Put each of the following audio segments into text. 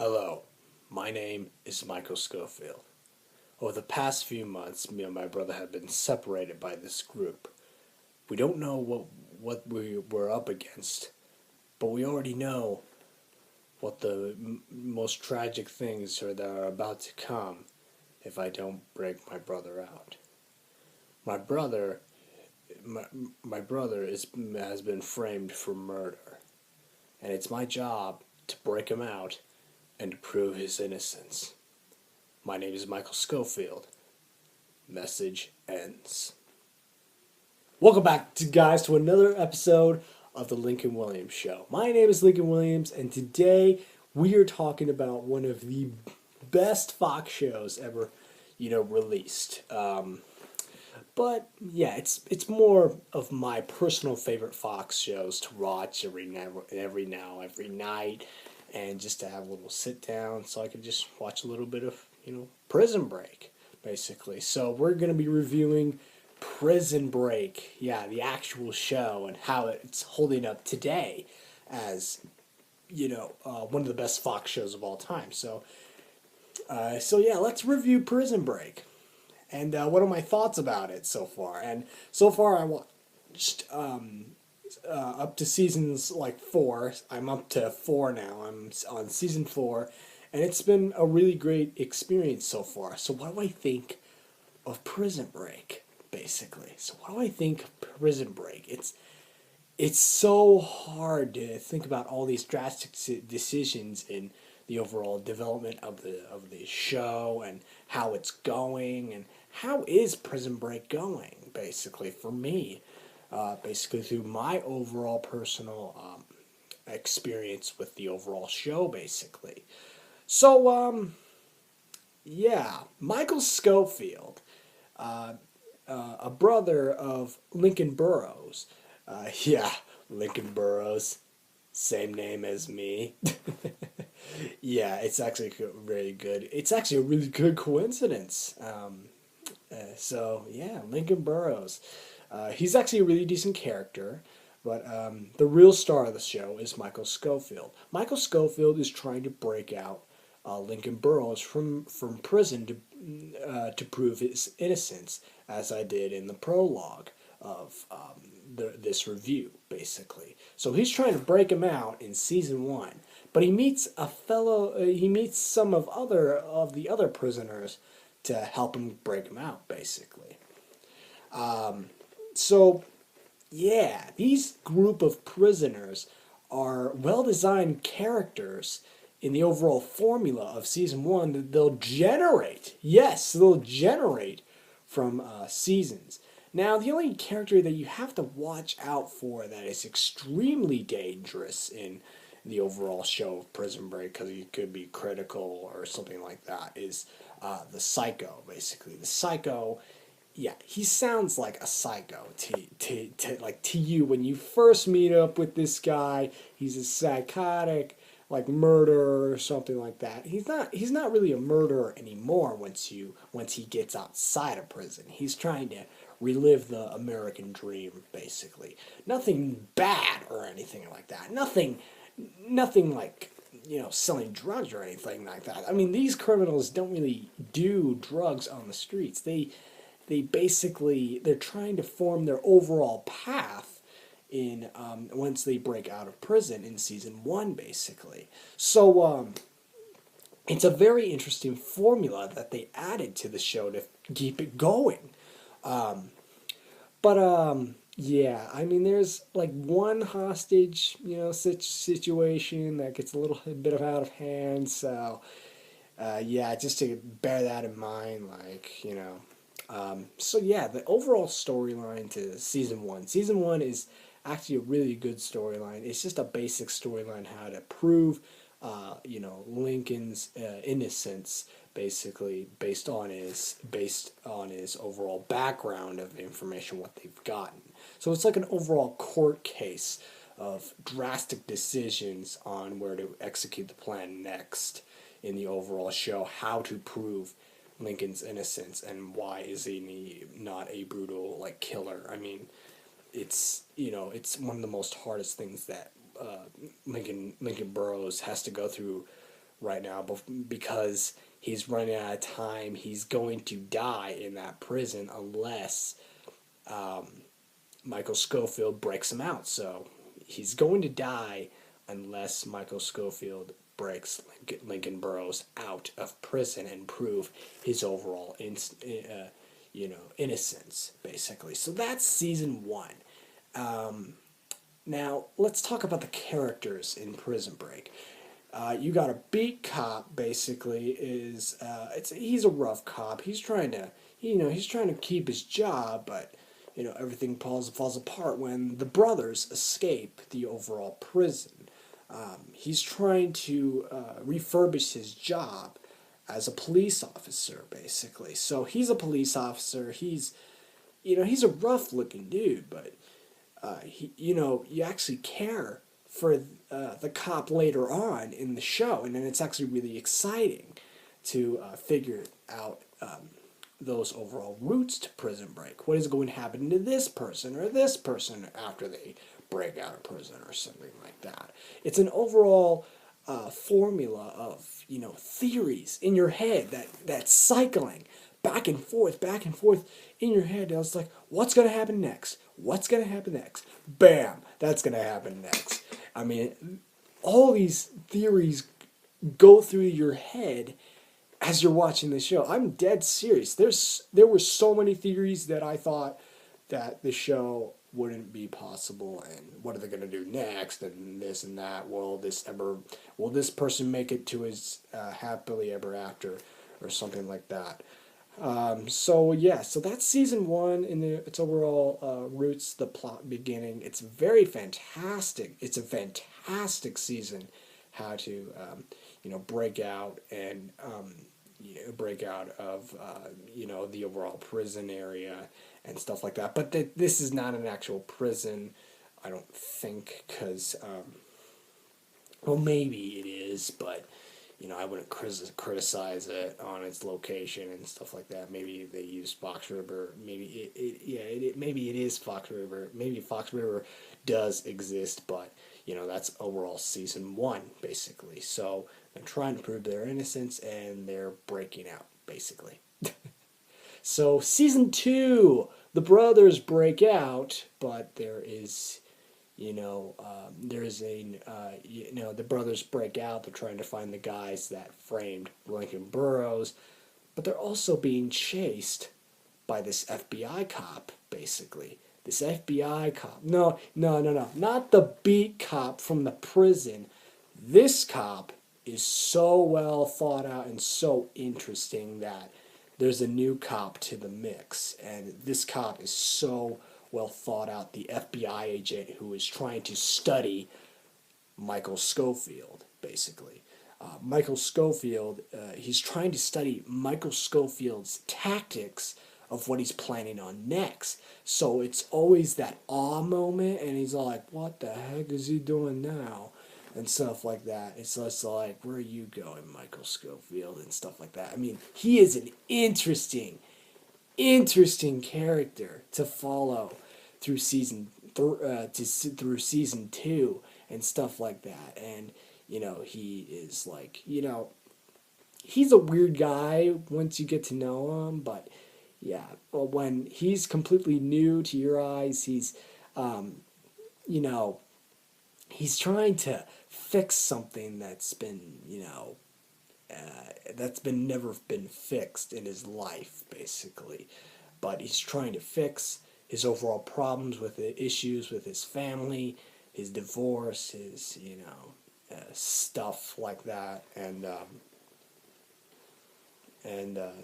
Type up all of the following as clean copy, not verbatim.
Hello, my name is Michael Schofield. Over the past few months, me and my brother have been separated by this group. We don't know what we were up against, but we already know what the most tragic things are that are about to come if I don't break my brother out. My brother, my, my brother has been framed for murder, and it's my job to break him out and to prove his innocence. My name is Michael Schofield. Message ends. Welcome back, guys, to another episode of the Lincoln Williams Show. My name is Lincoln Williams, and today we are talking about one of the best Fox shows ever, released. But yeah, it's more of my personal favorite Fox shows to watch every night, and just to have a little sit down so I could just watch a little bit of Prison Break, basically. So we're gonna be reviewing Prison Break, yeah, the actual show and how it's holding up today as one of the best Fox shows of all time. So yeah, let's review Prison Break. And what are my thoughts about it so far? And so far, I watched up to seasons like 4. I'm up to 4 now. I'm on season 4, and it's been a really great experience so far. So what do I think of Prison Break, basically? So what do I think of Prison Break? It's so hard to think about all these drastic decisions in the overall development of the show and how it's going and how is Prison Break going, basically, for me, basically through my overall personal experience with the overall show, basically. So yeah, Michael Schofield, a brother of Lincoln Burrows. Yeah, Lincoln Burrows, same name as me. Yeah, it's actually very good. It's actually a really good coincidence. So yeah, Lincoln Burrows. He's actually a really decent character, but the real star of the show is Michael Schofield. Michael Schofield is trying to break out Lincoln Burrows from prison to prove his innocence, as I did in the prologue of this review, basically. So he's trying to break him out in season 1, but he meets he meets some of the other prisoners to help him break him out, basically. So yeah, these group of prisoners are well-designed characters in the overall formula of season 1 that they'll generate. Yes, they'll generate from seasons. Now, the only character that you have to watch out for that is extremely dangerous in the overall show of Prison Break, because he could be critical or something like that, is the Psycho, basically. The Psycho, yeah, he sounds like a psycho to you when you first meet up with this guy. He's a psychotic, like murderer or something like that. He's not really a murderer anymore once he gets outside of prison. He's trying to relive the American dream, basically. Nothing bad or anything like that. Nothing like selling drugs or anything like that. I mean, these criminals don't really do drugs on the streets. They basically, they're trying to form their overall path in once they break out of prison in season 1, basically. So it's a very interesting formula that they added to the show to keep it going. But yeah, I mean, there's like one hostage, situation that gets a little bit of out of hand. So yeah, just to bear that in mind, so yeah, the overall storyline to season 1. Season 1 is actually a really good storyline. It's just a basic storyline how to prove, Lincoln's innocence, basically based on his overall background of information, what they've gotten. So it's like an overall court case of drastic decisions on where to execute the plan next in the overall show, how to prove Lincoln's innocence and why is he not a brutal killer. I mean, it's one of the most hardest things that Lincoln Burrows has to go through right now because he's running out of time. He's going to die in that prison unless Michael Scofield breaks him out. So he's going to die unless Michael Scofield breaks Lincoln Burrows out of prison and prove his overall innocence, basically. So that's season 1. Now let's talk about the characters in Prison Break. You got a beat cop. Basically, he's a rough cop. He's trying to keep his job, but everything falls apart when the brothers escape the overall prison. He's trying to refurbish his job as a police officer, basically. So he's a police officer. He's a rough looking dude, but you actually care for the cop later on in the show, and then it's actually really exciting to figure out those overall roots to Prison Break. What is going to happen to this person or this person after they break out of prison or something like that? It's an overall formula of theories in your head that's cycling back and forth in your head. I was like, what's going to happen next? What's going to happen next? Bam! That's going to happen next. I mean, all these theories go through your head as you're watching the show. I'm dead serious. There were so many theories that I thought that the show wouldn't be possible, and what are they going to do next, and this and that. Will this person make it to his happily ever after, or something like that? So that's season 1 in its overall roots, the plot beginning. It's very fantastic. It's a fantastic season. How to break out and break out of the overall prison area and stuff like that. But this is not an actual prison, I don't think, because well, maybe it is, but I wouldn't criticize it on its location and stuff like that. Maybe they use Fox River. Maybe maybe it is Fox River. Maybe Fox River does exist, but that's overall season 1 basically. So they're trying to prove their innocence and they're breaking out basically. So season 2, the brothers break out, but there is. The brothers break out. They're trying to find the guys that framed Lincoln Burrows, but they're also being chased by this FBI cop, basically. This FBI cop. No, not the beat cop from the prison. This cop is so well thought out and so interesting that there's a new cop to the mix, and this cop is so well thought out, the FBI agent who is trying to study Michael Scofield, basically. Michael Scofield, he's trying to study Michael Scofield's tactics of what he's planning on next. So it's always that awe moment, and he's like, what the heck is he doing now? And stuff like that. It's just like, where are you going, Michael Scofield? And stuff like that. I mean, he is an interesting character to follow through through season 2 and stuff like that. And he is like, he's a weird guy once you get to know him, but yeah, well, when he's completely new to your eyes, he's he's trying to fix something that's been never been fixed in his life, basically. But he's trying to fix his overall problems with the issues with his family, his divorce, his stuff like that, and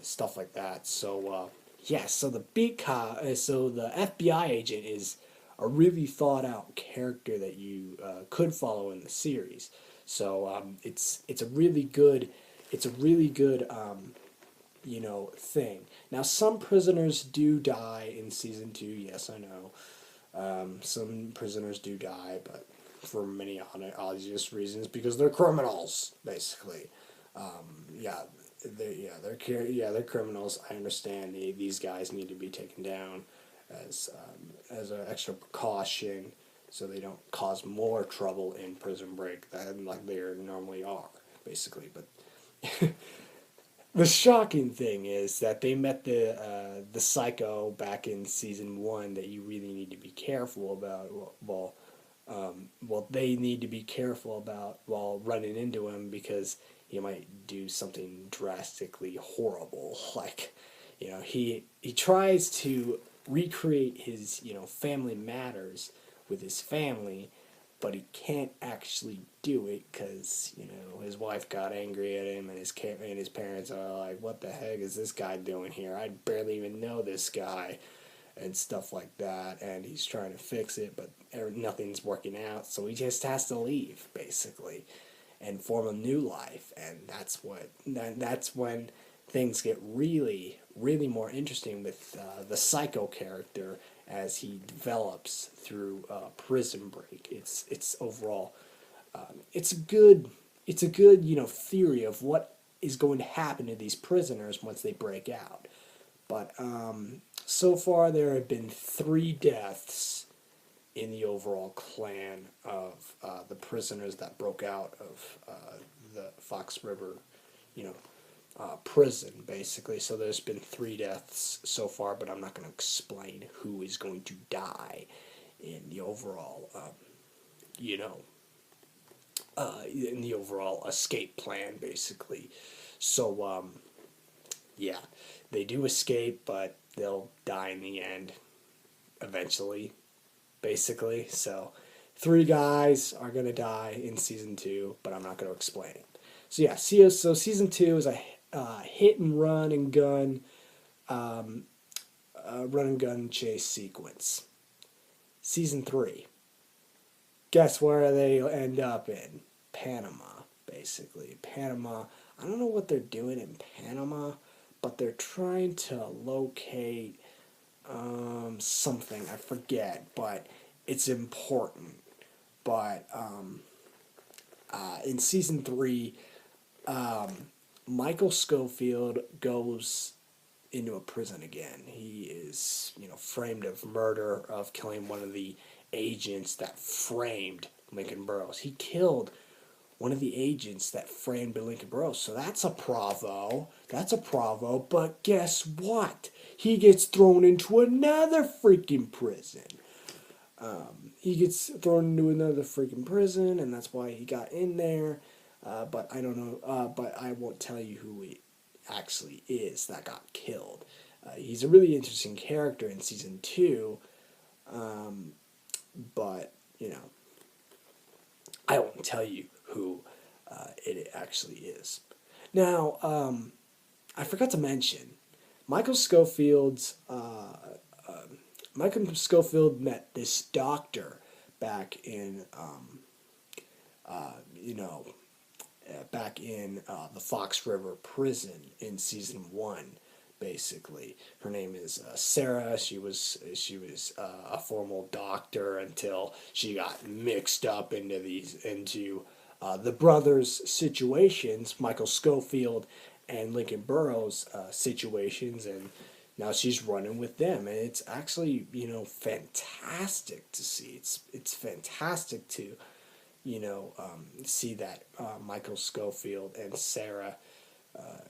stuff like that. So so the so the FBI agent is a really thought out character that you could follow in the series. So it's a really good thing. Now, some prisoners do die in season 2. Yes, I know. Some prisoners do die, but for many obvious reasons, because they're criminals, basically. They're criminals. I understand these guys need to be taken down as an extra precaution, so they don't cause more trouble in Prison Break than like they normally are, basically. But the shocking thing is that they met the psycho back in season one that you really need to be careful about. Well, they need to be careful about while running into him because he might do something drastically horrible. Like, he tries to recreate his Family Matters with his family, but he can't actually do it because his wife got angry at him, and his parents are like, "What the heck is this guy doing here? I barely even know this guy," and stuff like that. And he's trying to fix it, but nothing's working out, so he just has to leave basically and form a new life. And that's when things get really, really more interesting with the Psycho character as he develops through Prison Break. It's overall, it's a good theory of what is going to happen to these prisoners once they break out. But so far there have been 3 deaths in the overall clan of the prisoners that broke out of the Fox River, you know, prison, basically. So there's been 3 deaths so far, but I'm not going to explain who is going to die in the overall, in the overall escape plan, basically. So, yeah, they do escape, but they'll die in the end, eventually, basically. So, 3 guys are going to die in season 2, but I'm not going to explain it. So, yeah, so season 2 is a hit and run and gun, run and gun chase sequence. Season 3, guess where they end up in? Panama, basically. Panama. I don't know what they're doing in Panama, but they're trying to locate something. I forget, but it's important. But in season 3, Michael Scofield goes into a prison again. He is, framed of murder, of killing one of the agents that framed Lincoln Burrows. He killed one of the agents that framed Lincoln Burrows. So that's a bravo. That's a bravo. But guess what? He gets thrown into another freaking prison. He gets thrown into another freaking prison, and that's why he got in there. But I don't know. But I won't tell you who he actually is that got killed. He's a really interesting character in season 2. But I won't tell you who it actually is. Now, I forgot to mention Michael Scofield's. Michael Scofield met this doctor back in, the Fox River prison in season 1. Basically, her name is Sarah. She was a formal doctor until she got mixed up into the brothers' situations, Michael Scofield and Lincoln Burrows' situations, and now she's running with them, and it's actually fantastic to see. It's fantastic to see that Michael Scofield and Sarah.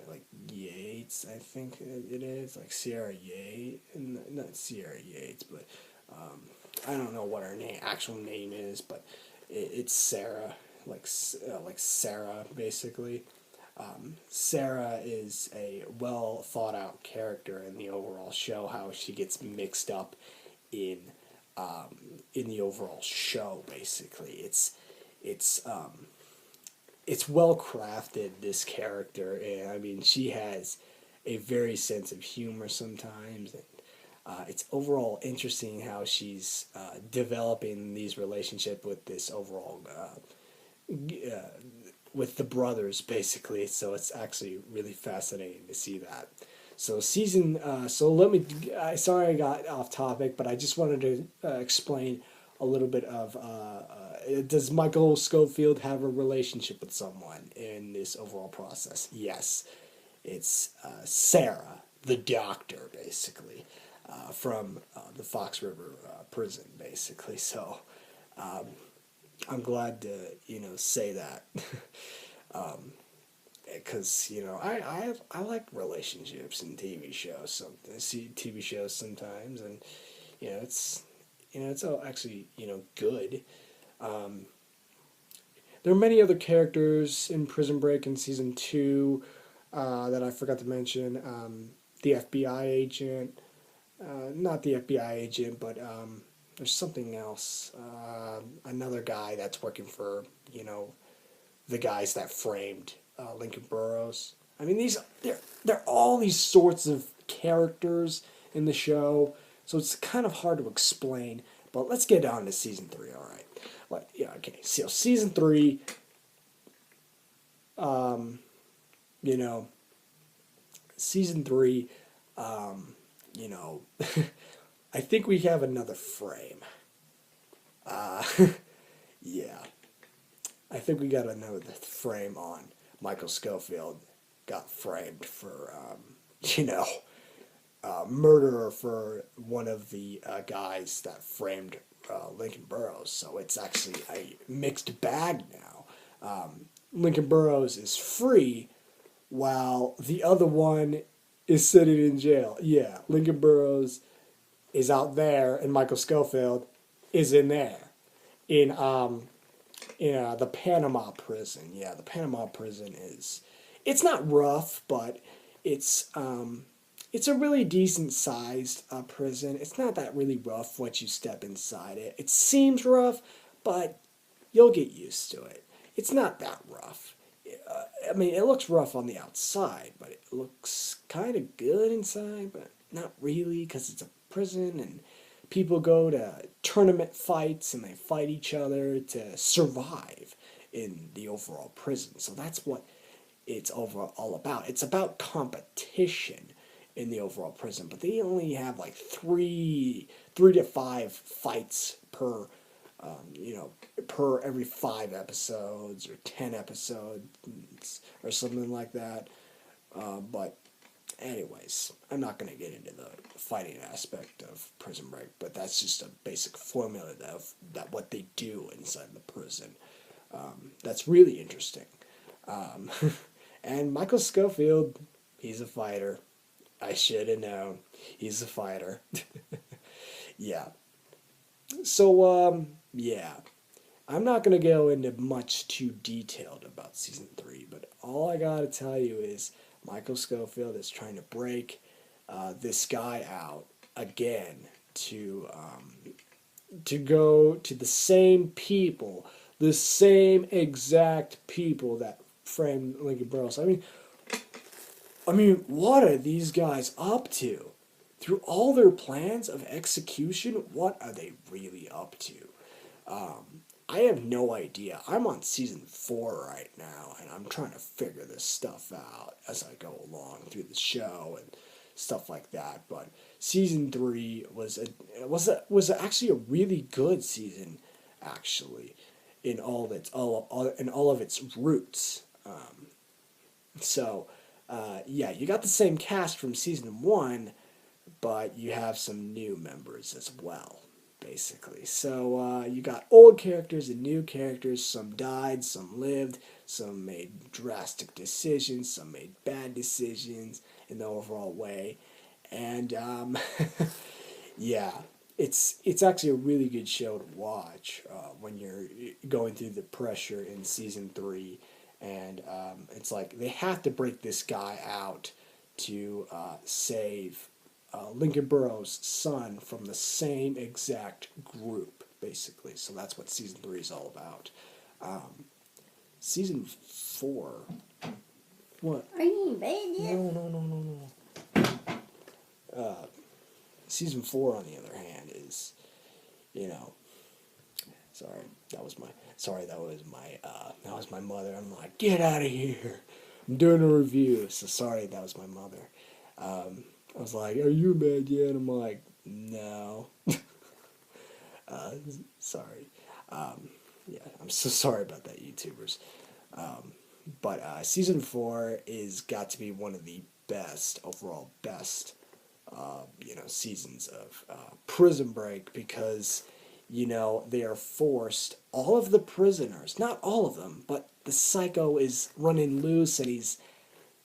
Like Yates, I think it is, like Sierra Yates, not Sierra Yates, but I don't know what her actual name is, but it's Sarah, like Sarah, basically. Sarah is a well thought out character in the overall show. How she gets mixed up in the overall show, basically. It's well crafted, this character, and I mean she has a very sense of humor sometimes, and it's overall interesting how she's developing these relationships with this overall with the brothers, basically. So it's actually really fascinating to see that. So sorry I got off topic, but I just wanted to explain a little bit of does Michael Scofield have a relationship with someone in this overall process? Yes, it's Sarah, the doctor, basically, from the Fox River prison, basically. So I'm glad to say that. because I like relationships in TV shows. See TV shows sometimes, and it's it's all actually good. Um, there are many other characters in Prison Break in season two that I forgot to mention. The FBI agent, not the FBI agent, but there's something else. Another guy that's working for the guys that framed Lincoln Burrows. I mean, they're all these sorts of characters in the show, so it's kind of hard to explain. But let's get on to season three. All right, okay. So season three, um, you know, season three, you know, I think we have another frame. Uh, yeah, I think we got another frame on Michael Scofield. Got framed for, you know, murderer for one of the guys that framed Lincoln Burrows. So it's actually a mixed bag now. Lincoln Burrows is free while the other one is sitting in jail. Yeah, Lincoln Burrows is out there and Michael Scofield is in there in the Panama prison. Yeah, the Panama prison is it's not rough, but it's it's a really decent sized prison. It's not that really rough once you step inside it. It seems rough, but you'll get used to it. It's not that rough. I mean, it looks rough on the outside, but it looks kind of good inside, but not really because it's a prison and people go to tournament fights and they fight each other to survive in the overall prison. So that's what it's overall all about. It's about competition in the overall prison, but they only have like three to five fights per per every 5 episodes or 10 episodes or something like that. But anyways, I'm not going to get into the fighting aspect of Prison Break, but that's just a basic formula that what they do inside the prison. That's really interesting. Um, and Michael Scofield, he's a fighter. I should have known. He's a fighter. Yeah. So, yeah. I'm not going to go into much too detailed about season three, but all I got to tell you is Michael Scofield is trying to break this guy out again to go to the same people, the same exact people that framed Lincoln Burrows. I mean, what are these guys up to? Through all their plans of execution, what are they really up to? I have no idea. I'm on season 4 right now, and I'm trying to figure this stuff out as I go along through the show and stuff like that. But season 3 was actually a really good season, actually, in all of its roots. Yeah, you got the same cast from season 1, but you have some new members as well, basically. So you got old characters and new characters. Some died, some lived, some made drastic decisions, some made bad decisions in the overall way. And yeah, it's actually a really good show to watch when you're going through the pressure in season 3. And it's like they have to break this guy out to save Lincoln Burrows' son from the same exact group, basically. So that's what season 3 is all about. Season 4. What? Are you in bed yet? No. Season 4, on the other hand, is, sorry, that was my mother. I'm like, get out of here. I'm doing a review. So sorry, that was my mother. I was like, are you in bed yet? I'm like, no. Sorry. Yeah, I'm so sorry about that, YouTubers. But season 4 is got to be one of the overall best, seasons of Prison Break because they are forced, all of the prisoners, not all of them, but the psycho is running loose and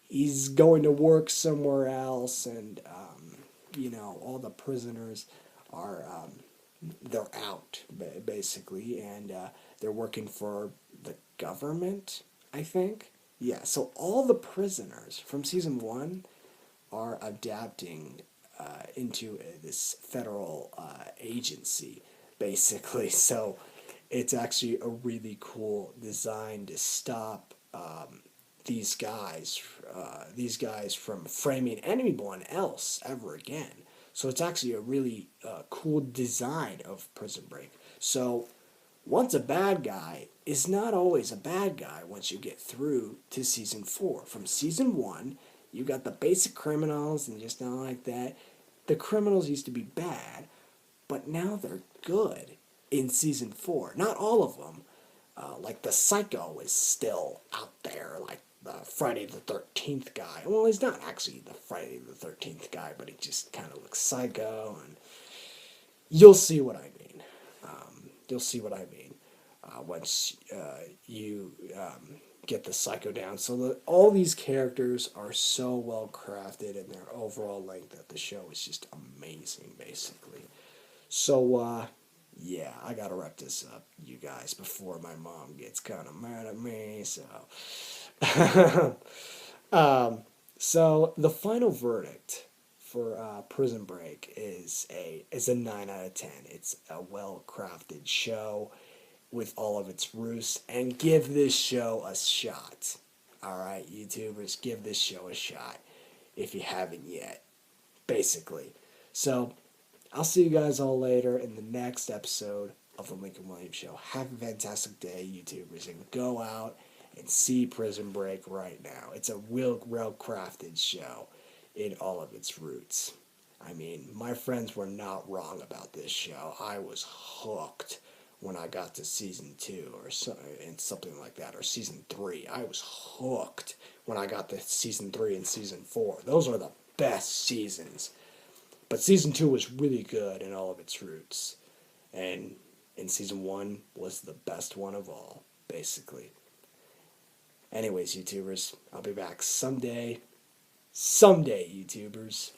he's going to work somewhere else, and all the prisoners are they're out basically, and they're working for the government, I think. Yeah, so all the prisoners from season one are adapting into this federal agency, basically. So it's actually a really cool design to stop these guys from framing anyone else ever again. So it's actually a really cool design of Prison Break. So once a bad guy is not always a bad guy once you get through to season four. From season one, you got the basic criminals and just not like that. The criminals used to be bad, but now they're good in season four. Not all of them. Like the psycho is still out there, like the Friday the 13th guy. Well, he's not actually the Friday the 13th guy, but he just kind of looks psycho, and you'll see what I mean. You'll see what I mean once you get the psycho down. So all these characters are so well crafted, and their overall length of the show is just amazing, basically. So, yeah, I gotta wrap this up, you guys, before my mom gets kind of mad at me. So, so the final verdict for Prison Break is a 9 out of 10. It's a well crafted show with all of its roots, and give this show a shot. All right, YouTubers, give this show a shot if you haven't yet. Basically, so I'll see you guys all later in the next episode of the Lincoln Williams Show. Have a fantastic day, YouTubers, and go out and see Prison Break right now. It's a well crafted show in all of its roots. I mean, my friends were not wrong about this show. I was hooked when I got to season 2 or so, and something like that, or season 3. I was hooked when I got to season 3 and season 4. Those are the best seasons. But season 2 was really good in all of its roots. And season 1 was the best one of all, basically. Anyways, YouTubers, I'll be back someday. Someday, YouTubers.